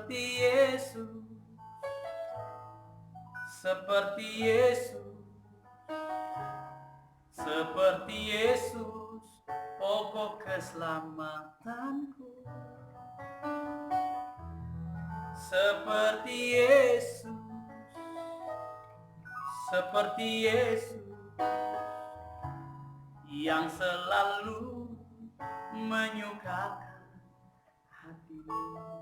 Seperti Yesus, seperti Yesus, seperti Yesus, pokok keselamatanku. Seperti Yesus, seperti Yesus, yang selalu menyukakan hatimu.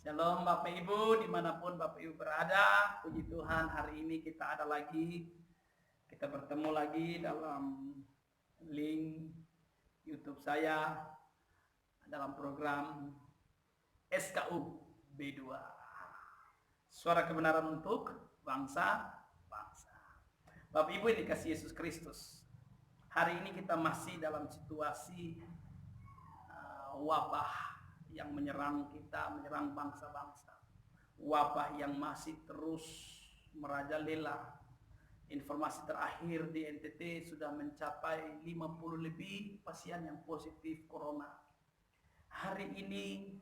Shalom Bapak Ibu, dimanapun Bapak Ibu berada. Puji Tuhan, hari ini kita ada lagi, kita bertemu lagi dalam link YouTube saya dalam program SKU B2, Suara Kebenaran untuk Bangsa-Bangsa. Bapak Ibu yang dikasihi Yesus Kristus, hari ini kita masih dalam situasi wabah yang menyerang kita, menyerang bangsa-bangsa. Wabah yang masih terus merajalela. Informasi terakhir di NTT sudah mencapai 50 lebih pasien yang positif corona. Hari ini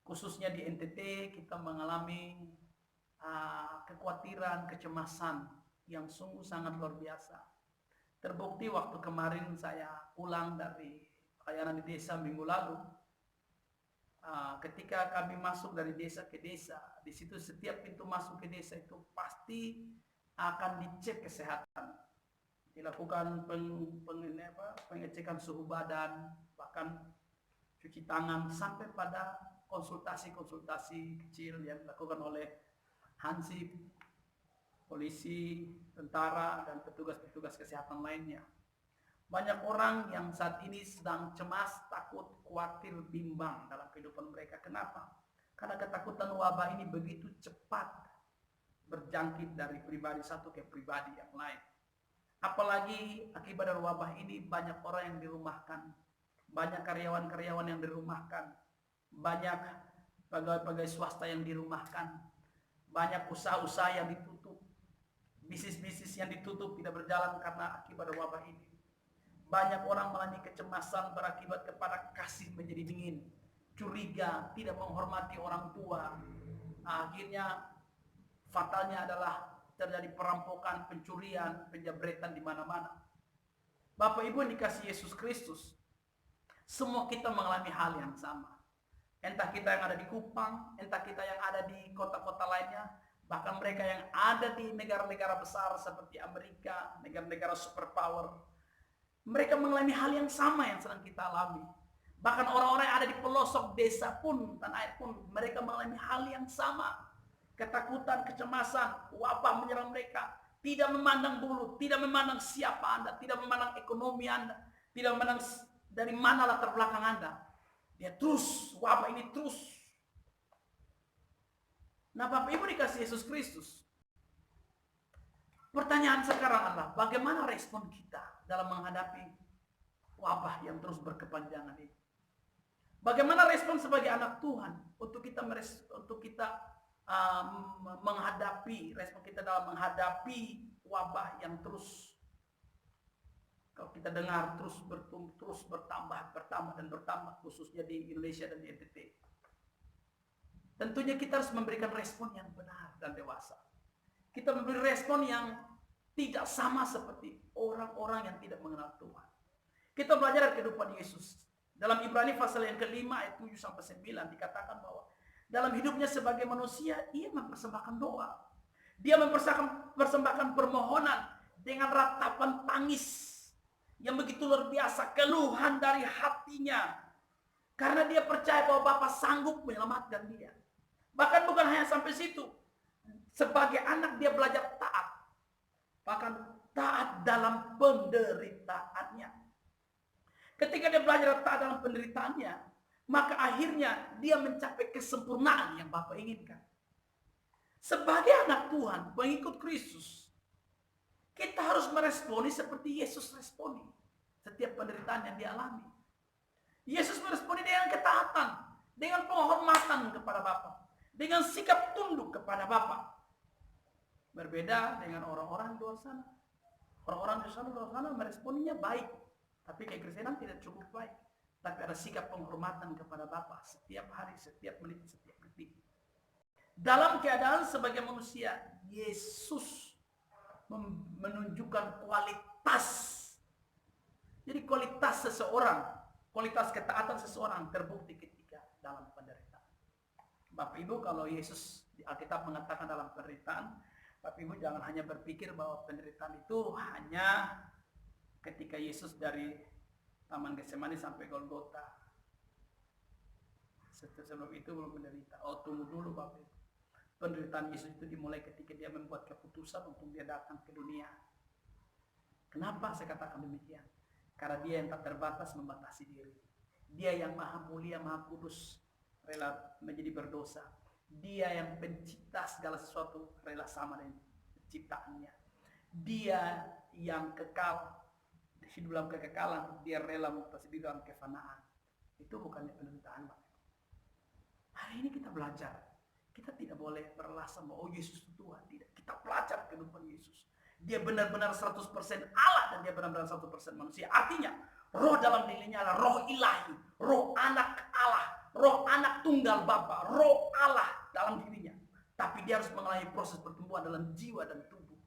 khususnya di NTT kita mengalami kekhawatiran, kecemasan yang sungguh sangat luar biasa. Terbukti waktu kemarin saya pulang dari pelayanan di desa minggu lalu, ketika kami masuk dari desa ke desa, di situ setiap pintu masuk ke desa itu pasti akan dicek kesehatan, dilakukan pengecekan suhu badan, bahkan cuci tangan, sampai pada konsultasi kecil yang dilakukan oleh Hansip, polisi, tentara, dan petugas-petugas kesehatan lainnya. Banyak orang yang saat ini sedang cemas, takut, khawatir, bimbang dalam kehidupan mereka. Kenapa? Karena ketakutan wabah ini begitu cepat berjangkit dari pribadi satu ke pribadi yang lain. Apalagi akibat dari wabah ini banyak orang yang dirumahkan, banyak karyawan-karyawan yang dirumahkan, banyak pegawai-pegawai swasta yang dirumahkan, banyak usaha-usaha yang ditutup, bisnis-bisnis yang ditutup tidak berjalan karena akibat dari wabah ini. Banyak orang mengalami kecemasan berakibat kepada kasih menjadi dingin, curiga, tidak menghormati orang tua. Akhirnya fatalnya adalah terjadi perampokan, pencurian, penjabretan di mana-mana. Bapak Ibu yang dikasihi Yesus Kristus, semua kita mengalami hal yang sama. Entah kita yang ada di Kupang, entah kita yang ada di kota-kota lainnya, bahkan mereka yang ada di negara-negara besar seperti Amerika, negara-negara superpower, mereka mengalami hal yang sama yang sedang kita alami. Bahkan orang-orang yang ada di pelosok desa pun, tanah air pun, mereka mengalami hal yang sama. Ketakutan, kecemasan, wabah menyerang mereka. Tidak memandang bulu, tidak memandang siapa Anda, tidak memandang ekonomi Anda, tidak memandang dari mana latar belakang Anda. Dia terus, wabah ini terus. Nah Bapak Ibu dikasih Yesus Kristus, pertanyaan sekarang adalah bagaimana respon kita dalam menghadapi wabah yang terus berkepanjangan ini? Bagaimana respon sebagai anak Tuhan untuk kita menghadapi, respon kita dalam menghadapi wabah yang terus, kalau kita dengar, terus bertambah, khususnya di Indonesia dan di NTT. Tentunya kita harus memberikan respon yang benar dan dewasa. Kita memberi respon yang tidak sama seperti orang-orang yang tidak mengenal Tuhan. Kita belajar dari kehidupan Yesus. Dalam Ibrani pasal yang kelima ayat 7-9 dikatakan bahwa dalam hidupnya sebagai manusia, ia mempersembahkan doa. Dia mempersembahkan permohonan dengan ratapan tangis yang begitu luar biasa, keluhan dari hatinya. Karena dia percaya bahwa Bapa sanggup menyelamatkan dia. Bahkan bukan hanya sampai situ. Sebagai anak dia belajar taat. Bahkan taat dalam penderitaannya. Ketika dia belajar taat dalam penderitaannya, maka akhirnya dia mencapai kesempurnaan yang Bapa inginkan. Sebagai anak Tuhan, pengikut Kristus, kita harus meresponi seperti Yesus responi setiap penderitaan yang dialami. Yesus meresponi dengan ketaatan, dengan penghormatan kepada Bapa, dengan sikap tunduk kepada Bapa. Berbeda dengan orang-orang di luar sana. Orang-orang di luar sana meresponinya baik. Tapi kekristenan tidak cukup baik. Tapi ada sikap penghormatan kepada Bapa setiap hari, setiap menit, setiap detik. Dalam keadaan sebagai manusia, Yesus menunjukkan kualitas. Jadi kualitas seseorang, kualitas ketaatan seseorang terbukti ketika dalam penderitaan. Bapak Ibu, kalau Yesus di Alkitab mengatakan dalam penderitaan, Bapak Ibu jangan hanya berpikir bahwa penderitaan itu hanya ketika Yesus dari Taman Getsemani sampai Golgota. Sebelum itu belum menderita. Oh, tunggu dulu Bapak Ibu. Penderitaan Yesus itu dimulai ketika dia membuat keputusan untuk dia datang ke dunia. Kenapa saya katakan demikian? Karena dia yang tak terbatas membatasi diri. Dia yang maha mulia, maha kudus, rela menjadi berdosa. Dia yang pencipta segala sesuatu, rela sama dengan ciptaannya. Dia yang kekal, hidup dalam kekekalan, dia rela membatasi diri dalam kefanaan. Itu bukannya penderitaan, Pak. Hari ini kita belajar. Kita tidak boleh beralasan bahwa oh Yesus itu Tuhan. Tidak. Kita belajar kehidupan Yesus. Dia benar-benar 100% Allah dan dia benar-benar 100% manusia. Artinya, roh dalam dirinya adalah roh ilahi, roh anak Allah, roh anak tunggal Bapa, roh Allah dalam dirinya. Tapi dia harus mengalami proses pertumbuhan dalam jiwa dan tubuh.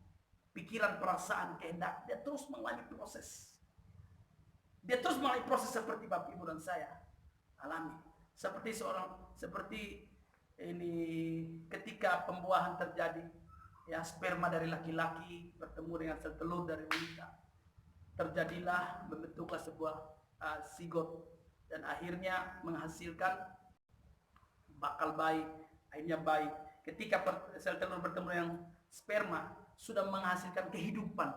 Pikiran, perasaan, kehendak, dia terus mengalami proses. Dia terus mengalami proses seperti Bapak Ibu dan saya alami. Seperti ini ketika pembuahan terjadi, ya sperma dari laki-laki bertemu dengan sel telur dari wanita, terjadilah membentuklah sebuah zigot dan akhirnya menghasilkan bakal bayi, akhirnya bayi. Ketika sel telur bertemu dengan sperma, sudah menghasilkan kehidupan,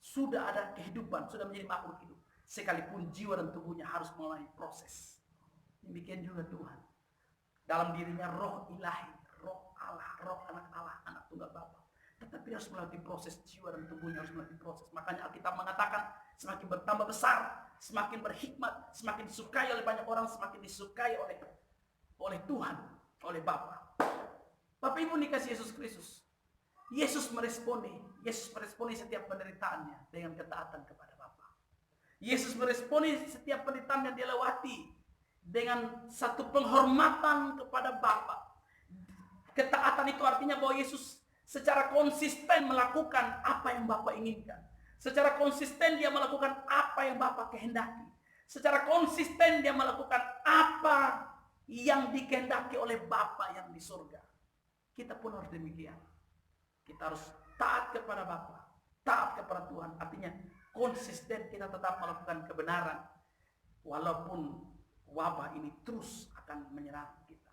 sudah ada kehidupan, sudah menjadi makhluk hidup. Sekalipun jiwa dan tubuhnya harus melalui proses. Demikian juga Tuhan. Dalam dirinya roh ilahi, roh Allah, roh anak Allah, anak tunggal Bapa. Tetapi harus melalui proses, jiwa dan tubuhnya harus melalui proses. Makanya Alkitab mengatakan semakin bertambah besar, semakin berhikmat, semakin disukai oleh banyak orang, semakin disukai oleh Tuhan, oleh Bapa. Bapak Ibu dikasih Yesus Kristus. Yesus meresponi setiap penderitaannya dengan ketaatan kepada Bapa. Yesus meresponi setiap penderitaan yang dia lewati dengan satu penghormatan kepada Bapa. Ketaatan itu artinya bahwa Yesus secara konsisten melakukan apa yang Bapa inginkan. Secara konsisten dia melakukan apa yang Bapa kehendaki. Secara konsisten dia melakukan apa yang dikehendaki oleh Bapa yang di surga. Kita pun harus demikian. Kita harus taat kepada Bapa, taat kepada Tuhan. Artinya konsisten kita tetap melakukan kebenaran walaupun wabah ini terus akan menyerang kita.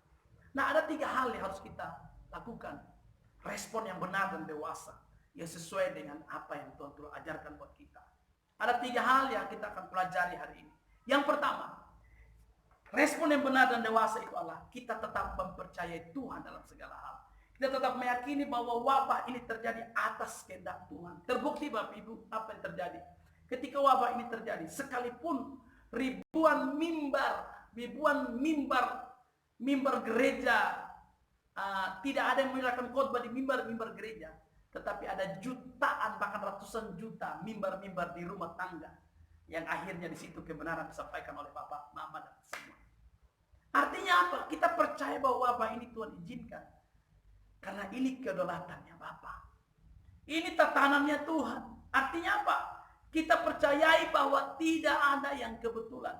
Nah, ada 3 hal yang harus kita lakukan. Respon yang benar dan dewasa yang sesuai dengan apa yang Tuhan telah ajarkan buat kita. Ada 3 hal yang kita akan pelajari hari ini. Yang pertama, respon yang benar dan dewasa itu adalah kita tetap mempercayai Tuhan dalam segala hal. Kita tetap meyakini bahwa wabah ini terjadi atas kehendak Tuhan. Terbukti Bapak Ibu apa yang terjadi. Ketika wabah ini terjadi, sekalipun ribuan mimbar gereja, tidak ada yang menyelarkan khotbah di mimbar gereja, tetapi ada jutaan bahkan ratusan juta mimbar di rumah tangga yang akhirnya di situ kebenaran disampaikan oleh Bapak, Mama dan semua. Artinya apa? Kita percaya bahwa wabah ini Tuhan izinkan karena ini kedaulatannya Bapa. Ini tatanannya Tuhan. Artinya apa? Kita percayai bahwa tidak ada yang kebetulan.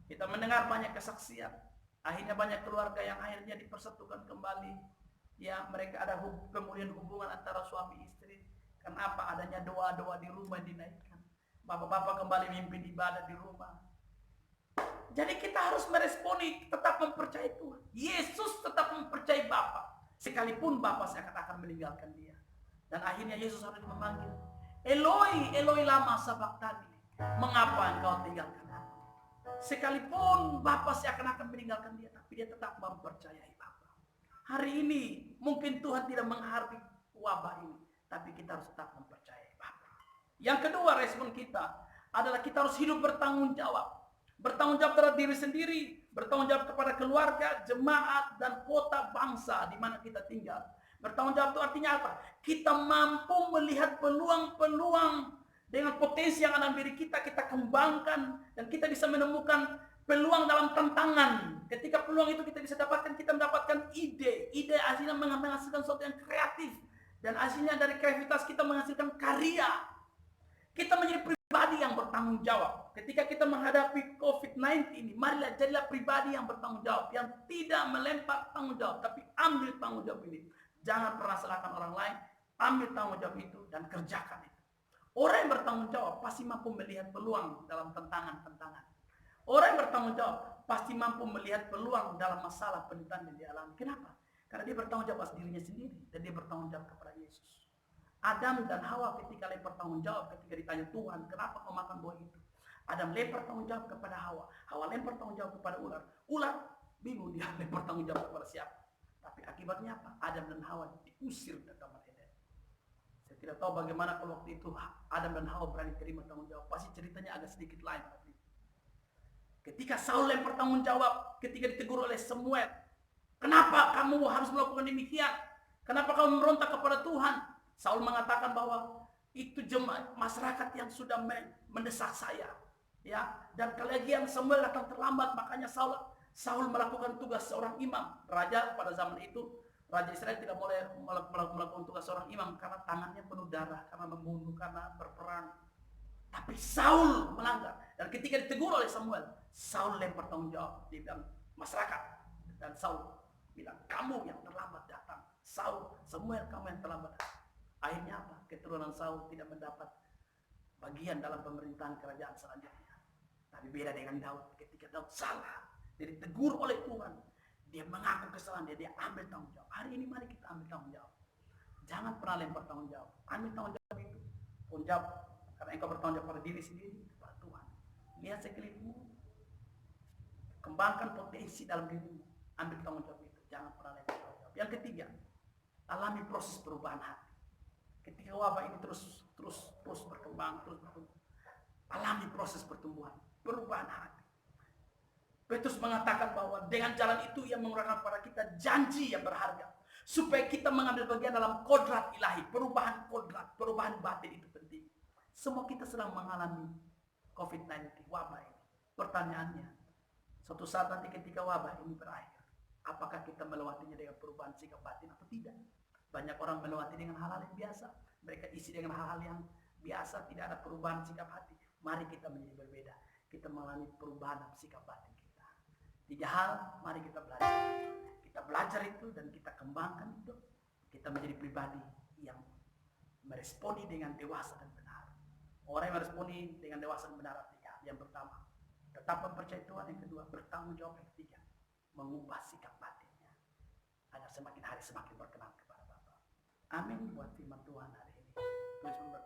Kita mendengar banyak kesaksian. Akhirnya banyak keluarga yang akhirnya dipersatukan kembali. Ya, mereka ada pemulihan hubungan antara suami istri. Kenapa? Adanya doa-doa di rumah yang dinaikkan. Bapak-bapak kembali mimpin ibadah di rumah. Jadi kita harus meresponi, tetap mempercayai Tuhan. Yesus tetap mempercayai Bapa. Sekalipun Bapa akan meninggalkan dia. Dan akhirnya Yesus harus memanggil, Eloi, Eloi lama sabachthani. Mengapa engkau tinggalkan aku? Sekalipun Bapa akan meninggalkan dia, tapi dia tetap mempercayai Bapa. Hari ini mungkin Tuhan tidak menghargai wabah ini, tapi kita harus tetap mempercayai Bapa. Yang kedua, respon kita adalah kita harus hidup bertanggung jawab. Bertanggung jawab terhadap diri sendiri, bertanggung jawab kepada keluarga, jemaat, dan kota bangsa di mana kita tinggal. Bertanggung jawab itu artinya apa? Kita mampu melihat peluang-peluang Dengan potensi yang ada dalam diri kita, kita kembangkan dan kita bisa menemukan peluang dalam tantangan. Ketika peluang itu kita bisa dapatkan, kita mendapatkan ide. Ide hasilnya menghasilkan sesuatu yang kreatif. Dan hasilnya dari kreativitas kita menghasilkan karya. Kita menjadi pribadi yang bertanggung jawab. Ketika kita menghadapi COVID-19 ini, marilah jadilah pribadi yang bertanggung jawab. Yang tidak melempar tanggung jawab, tapi ambil tanggung jawab ini. Jangan pernah salahkan orang lain, ambil tanggung jawab itu dan kerjakan itu. Orang yang bertanggung jawab pasti mampu melihat peluang dalam tantangan-tantangan. Orang yang bertanggung jawab pasti mampu melihat peluang dalam masalah penderitaan yang dialami. Kenapa? Karena dia bertanggung jawab atas dirinya sendiri dan dia bertanggung jawab kepada Yesus. Adam dan Hawa ketika lempar tanggung jawab, ketika ditanya Tuhan, kenapa kau makan buah itu? Adam lempar tanggung jawab kepada Hawa. Hawa lempar tanggung jawab kepada ular. Ular bingung dia lempar tanggung jawab kepada siapa. Tapi akibatnya apa? Adam dan Hawa diusir dari Taman Eden. Saya tidak tahu bagaimana kalau waktu itu Adam dan Hawa berani terima tanggung jawab. Pasti ceritanya agak sedikit lain. Ketika Saul lempar tanggung jawab, ketika ditegur oleh Samuel, kenapa kamu harus melakukan demikian? Kenapa kamu memberontak kepada Tuhan? Saul mengatakan bahwa itu jemaat masyarakat yang sudah mendesak saya, ya. Dan kelegian Samuel datang terlambat, makanya Saul melakukan tugas seorang imam. Raja pada zaman itu, Raja Israel tidak boleh melakukan tugas seorang imam karena tangannya penuh darah, karena membunuh, karena berperang. Tapi Saul melanggar. Dan ketika ditegur oleh Samuel, Saul lempar tanggung jawab. Dia bilang, masyarakat. Dan Saul bilang, kamu yang terlambat datang. Samuel, kamu yang terlambat datang. Akhirnya apa? Keturunan Saul tidak mendapat bagian dalam pemerintahan kerajaan selanjutnya. Tapi beda dengan Daud. Ketika Daud salah, dia ditegur oleh Tuhan. Dia mengaku kesalahan dia ambil tanggung jawab. Hari ini mari kita ambil tanggung jawab. Jangan pernah lempar tanggung jawab. Ambil tanggung jawab itu. Tanggung jawab. Karena engkau bertanggung jawab pada diri sendiri, kepada Tuhan. Lihat sekelilingmu. Kembangkan potensi dalam dirimu. Ambil tanggung jawab itu. Jangan pernah lempar tanggung jawab. Yang ketiga, alami proses perubahan hati. Ketika wabah ini terus berkembang, alami proses pertumbuhan, perubahan hati. Petrus mengatakan bahwa dengan jalan itu ia mengurangkan kepada kita janji yang berharga. Supaya kita mengambil bagian dalam kodrat ilahi. Perubahan kodrat, perubahan batin itu penting. Semua kita sedang mengalami COVID-19, wabah ini. Pertanyaannya, suatu saat nanti ketika wabah ini berakhir, apakah kita melewatinya dengan perubahan sikap batin atau tidak? Banyak orang melewati dengan hal-hal yang biasa. Mereka isi dengan hal-hal yang biasa, tidak ada perubahan sikap hati. Mari kita menjadi berbeda. Kita mengalami perubahan sikap batin kita. 3 hal, mari kita belajar. Kita belajar itu dan kita kembangkan itu. Kita menjadi pribadi yang meresponi dengan dewasa dan benar. Orang yang meresponi dengan dewasa dan benar artinya, yang pertama, tetap mempercayai Tuhan. Yang kedua, bertanggung jawab. Yang ketiga, mengubah sikap batinnya agar semakin hari semakin berkenan kepada Bapa. Amin buat firman Tuhan hari ini. Tuhan